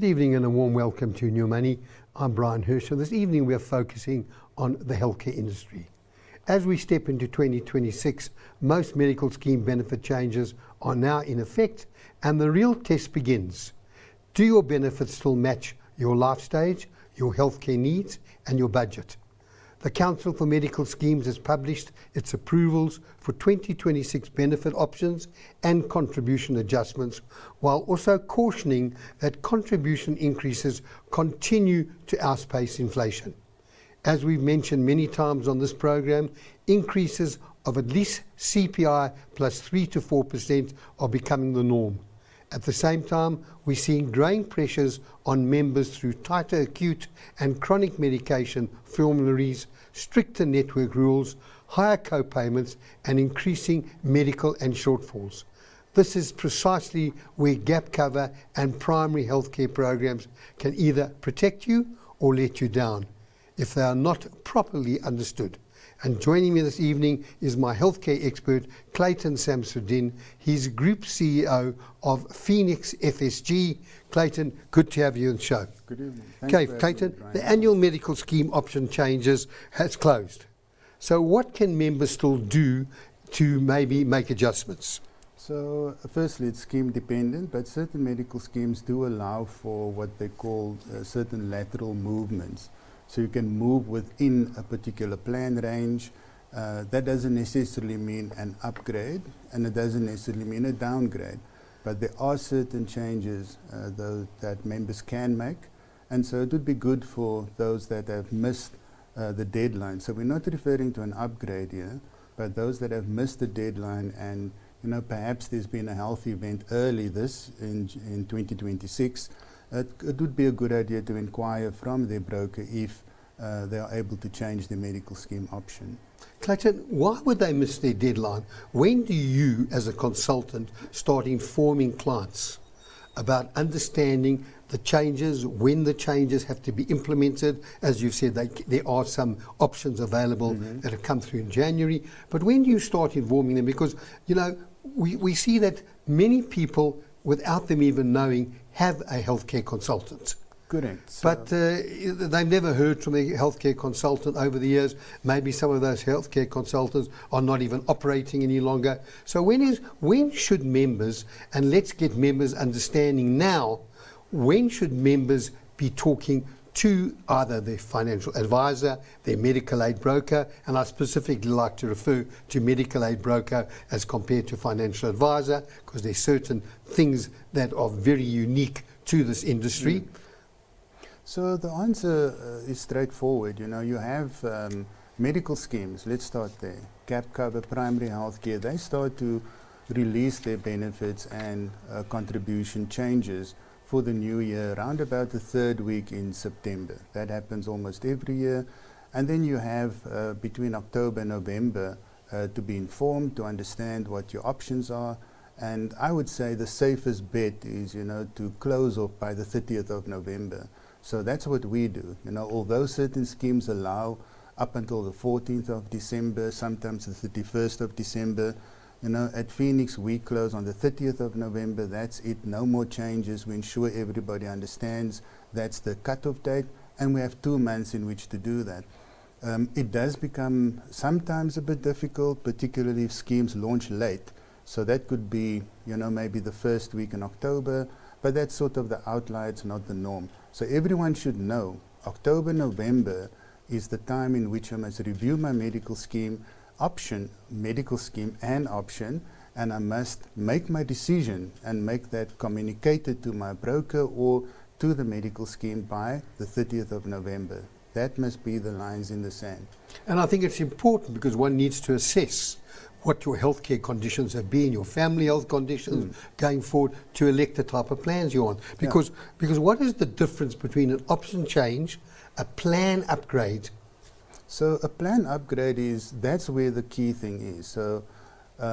Good evening and a warm welcome to New Money. I'm Bryan Herschel. This evening we are focusing on the healthcare industry. As we step into 2026, most medical scheme benefit changes are now in effect and the real test begins. Do your benefits still match your life stage, your healthcare needs and your budget? The Council for Medical Schemes has published its approvals for 2026 benefit options and contribution adjustments, while also cautioning that contribution increases continue to outpace inflation. As we've mentioned many times on this program, increases of at least CPI plus 3 to 4% are becoming the norm. At the same time, we're seeing growing pressures on members through tighter acute and chronic medication formularies, stricter network rules, higher co-payments and increasing medical and shortfalls. This is precisely where gap cover and primary healthcare programs can either protect you or let you down if they are not properly understood. And joining me this evening is my healthcare expert, Clayton Samsudin. He's Group CEO of Phoenix FSG. Clayton, good to have you on the show. Good evening. Okay, Clayton, the annual medical scheme option changes has closed. So what can members still do to maybe make adjustments? So firstly, it's scheme dependent, but certain medical schemes do allow for what they call certain lateral movements. So you can move within a particular plan range. That doesn't necessarily mean an upgrade, and it doesn't necessarily mean a downgrade. But there are certain changes that members can make, and so it would be good for those that have missed the deadline. So we're not referring to an upgrade here, but those that have missed the deadline and perhaps there's been a health event early in 2026, it would be a good idea to inquire from their broker if they are able to change the medical scheme option. Clayton, why would they miss their deadline? When do you, as a consultant, start informing clients about understanding the changes, when the changes have to be implemented? As you've said, there are some options available that have come through in January. But when do you start informing them? Because, we see that many people, without them even knowing, have a healthcare consultant. Correct. But they've never heard from a healthcare consultant over the years. Maybe some of those healthcare consultants are not even operating any longer. So when should members, and let's get members understanding now, when should members be talking to either their financial advisor, their medical aid broker, and I specifically like to refer to medical aid broker as compared to financial advisor, because there's certain things that are very unique to this industry. So the answer is straightforward. You have medical schemes. Let's start there. Gap cover, primary health care, they start to release their benefits and contribution changes for the new year around about the third week in September. That happens almost every year. And then you have between October and November to be informed, to understand what your options are. And I would say the safest bet is, to close off by the 30th of November. So that's what we do. Although certain schemes allow up until the 14th of December, sometimes the 31st of December, at Phoenix we close on the 30th of November. That's it. No more changes. We ensure everybody understands that's the cutoff date, and we have 2 months in which to do that. It does become sometimes a bit difficult, particularly if schemes launch late. So that could be, maybe the first week in October, but that's sort of the outlier, it's not the norm. So everyone should know October, November is the time in which I must review my medical scheme option, and I must make my decision and make that communicated to my broker or to the medical scheme by the 30th of November. That must be the lines in the sand. And I think it's important because one needs to assess what your healthcare conditions have been, your family health conditions going forward, to elect the type of plans you're on. Because what is the difference between an option change, a plan upgrade? So a plan upgrade that's where the key thing is. So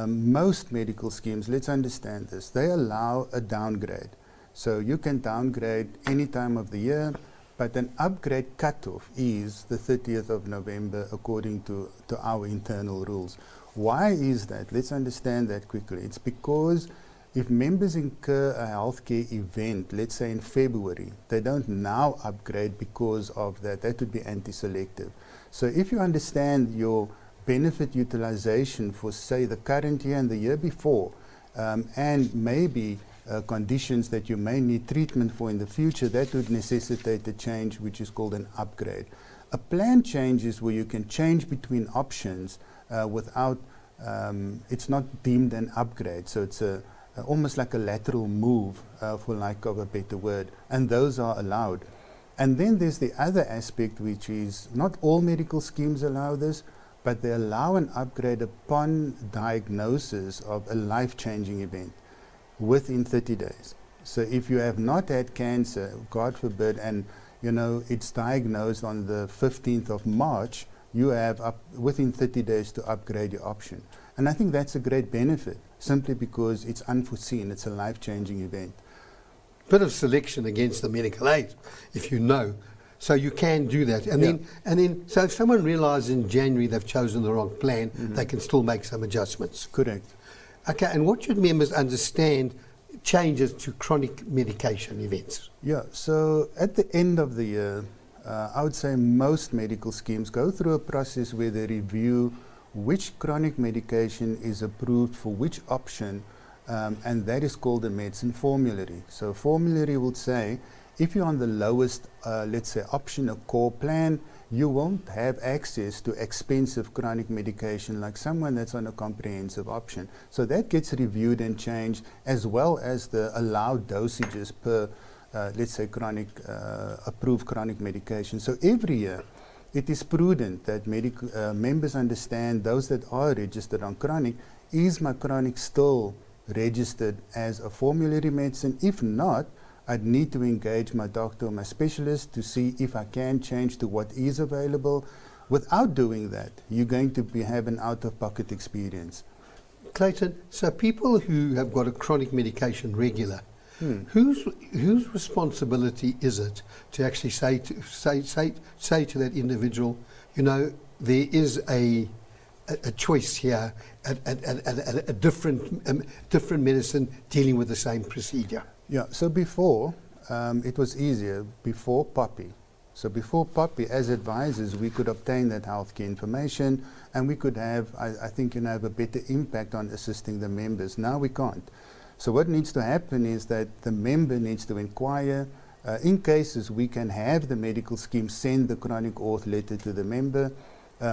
most medical schemes, let's understand this, they allow a downgrade. So you can downgrade any time of the year, but an upgrade cutoff is the 30th of November according to our internal rules. Why is that? Let's understand that quickly. It's because if members incur a healthcare event, let's say in February, they don't now upgrade because of that. That would be anti-selective. So if you understand your benefit utilization for, say, the current year and the year before, and maybe conditions that you may need treatment for in the future, that would necessitate a change which is called an upgrade. A plan change is where you can change between options without, it's not deemed an upgrade. So it's almost like a lateral move, for lack of a better word, and those are allowed. And then there's the other aspect, which is not all medical schemes allow this, but they allow an upgrade upon diagnosis of a life-changing event within 30 days. So if you have not had cancer, God forbid, and you know it's diagnosed on the 15th of March, you have within 30 days to upgrade your option. And I think that's a great benefit, simply because it's unforeseen, it's a life-changing event. Bit of selection against the medical aid, if you know. So you can do that. And then so if someone realizes in January they've chosen the wrong plan, they can still make some adjustments. Correct. Okay, and what should members understand changes to chronic medication events? Yeah, so at the end of the year, I would say most medical schemes go through a process where they review which chronic medication is approved for which option, and that is called a medicine formulary. So formulary will say, if you're on the lowest, let's say, option, a core plan, you won't have access to expensive chronic medication like someone that's on a comprehensive option. So that gets reviewed and changed, as well as the allowed dosages per, let's say, chronic, approved chronic medication. So every year, it is prudent that members understand, those that are registered on chronic, is my chronic still registered as a formulary medicine? If not, I'd need to engage my doctor or my specialist to see if I can change to what is available. Without doing that, you're going to have an out-of-pocket experience. Clayton, so people who have got a chronic medication regular, whose responsibility is it to actually say to that individual, you know, there is a choice here at a different medicine dealing with the same procedure? Yeah, so before, it was easier, before POPI. So before POPI, as advisors, we could obtain that healthcare information, and we could have, I think, you know, have a better impact on assisting the members. Now we can't. So what needs to happen is that the member needs to inquire. In cases, we can have the medical scheme send the chronic auth letter to the member.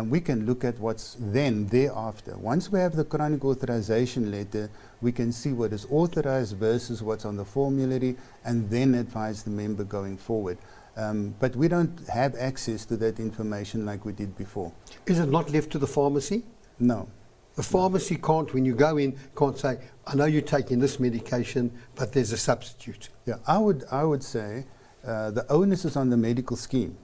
We can look at what's then thereafter. Once we have the chronic authorization letter, we can see what is authorized versus what's on the formulary, and then advise the member going forward. But we don't have access to that information like we did before. Is it not left to the pharmacy? No. The pharmacy can't, when you go in, can't say, I know you're taking this medication, but there's a substitute. Yeah, I would say the onus is on the medical scheme.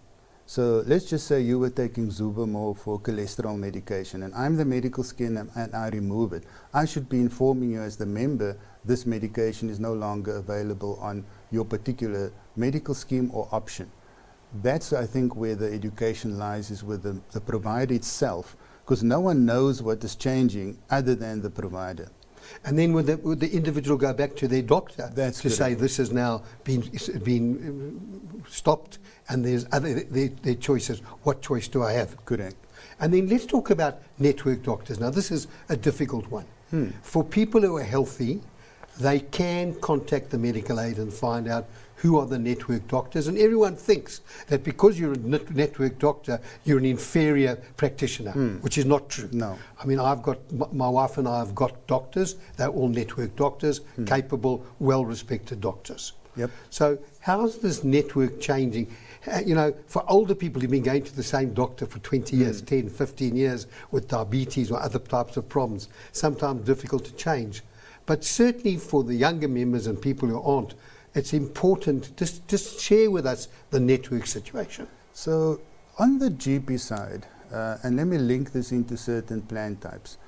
So let's just say you were taking Zubamol for cholesterol medication, and I'm the medical scheme and I remove it. I should be informing you as the member, this medication is no longer available on your particular medical scheme or option. That's, I think, where the education lies, is with the provider itself, because no one knows what is changing other than the provider. And then would the individual go back to their doctor to say this has now been stopped, and there's their choices. What choice do I have? Correct. And then let's talk about network doctors. Now this is a difficult one. For people who are healthy, they can contact the medical aid and find out who are the network doctors, and everyone thinks that because you're a network doctor, you're an inferior practitioner, which is not true. No. I mean, my wife and I have got doctors. They're all network doctors, capable, well-respected doctors. Yep. So how's this network changing? You know, for older people who've been going to the same doctor for 20 years, 10, 15 years with diabetes or other types of problems, sometimes difficult to change. But certainly for the younger members and people who aren't, it's important to just share with us the network situation. So on the GP side, and let me link this into certain plan types,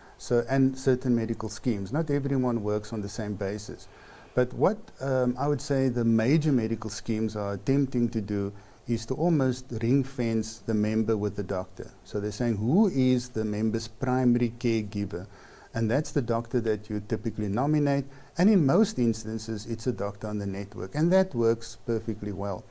and certain medical schemes. Not everyone works on the same basis. But what I would say the major medical schemes are attempting to do is to almost ring fence the member with the doctor. So they're saying, who is the member's primary caregiver? And that's the doctor that you typically nominate. And in most instances, it's a doctor on the network. And that works perfectly well.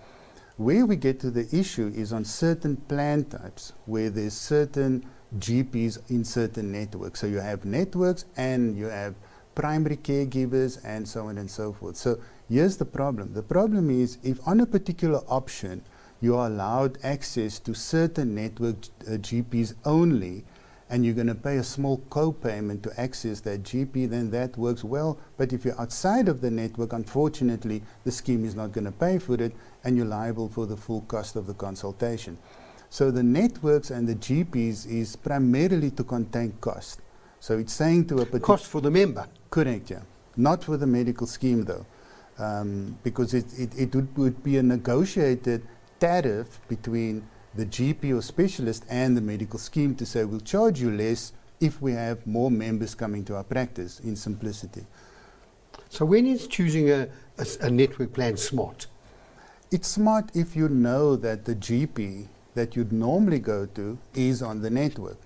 Where we get to the issue is on certain plan types where there's certain GPs in certain networks. So you have networks and you have primary caregivers and so on and so forth. So here's the problem. The problem is if on a particular option you are allowed access to certain network GPs only, and you're going to pay a small co-payment to access that GP, then that works well. But if you're outside of the network, unfortunately, the scheme is not going to pay for it, and you're liable for the full cost of the consultation. So the networks and the GPs is primarily to contain cost. So it's saying to a particular... Cost for the member. Correct, yeah. Not for the medical scheme, though, because it would be a negotiated tariff between the GP or specialist and the medical scheme to say we'll charge you less if we have more members coming to our practice, in simplicity. So when is choosing a network plan smart? It's smart if you know that the GP that you'd normally go to is on the network.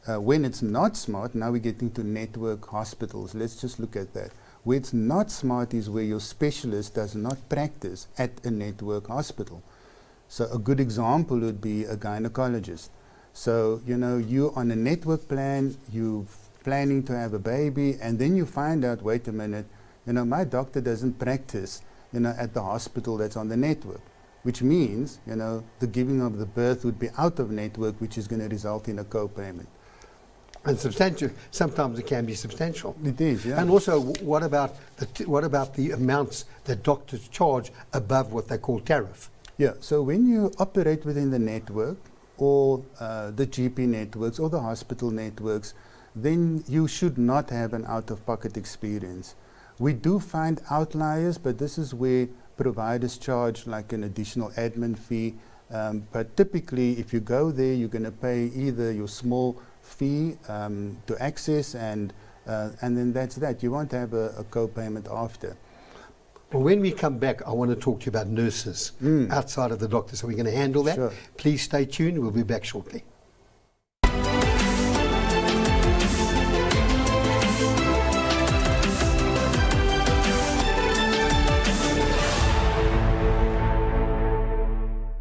When it's not smart, now we're getting to network hospitals. Let's just look at that. Where it's not smart is where your specialist does not practice at a network hospital. So a good example would be a gynecologist. So, you know, you're on a network plan, you're planning to have a baby, and then you find out, wait a minute, you know, my doctor doesn't practice, you know, at the hospital that's on the network, which means, you know, the giving of the birth would be out of network, which is going to result in a co-payment. And substantial. Sometimes it can be substantial. It is, yeah. And also, what about the amounts that doctors charge above what they call tariff? Yeah, so when you operate within the network or the GP networks or the hospital networks, then you should not have an out-of-pocket experience. We do find outliers, but this is where providers charge like an additional admin fee. But typically, if you go there, you're going to pay either your small fee to access, and then that's that. You won't have a co-payment after. Well, when we come back, I want to talk to you about nurses outside of the doctor. So we're going to handle that. Sure. Please stay tuned. We'll be back shortly.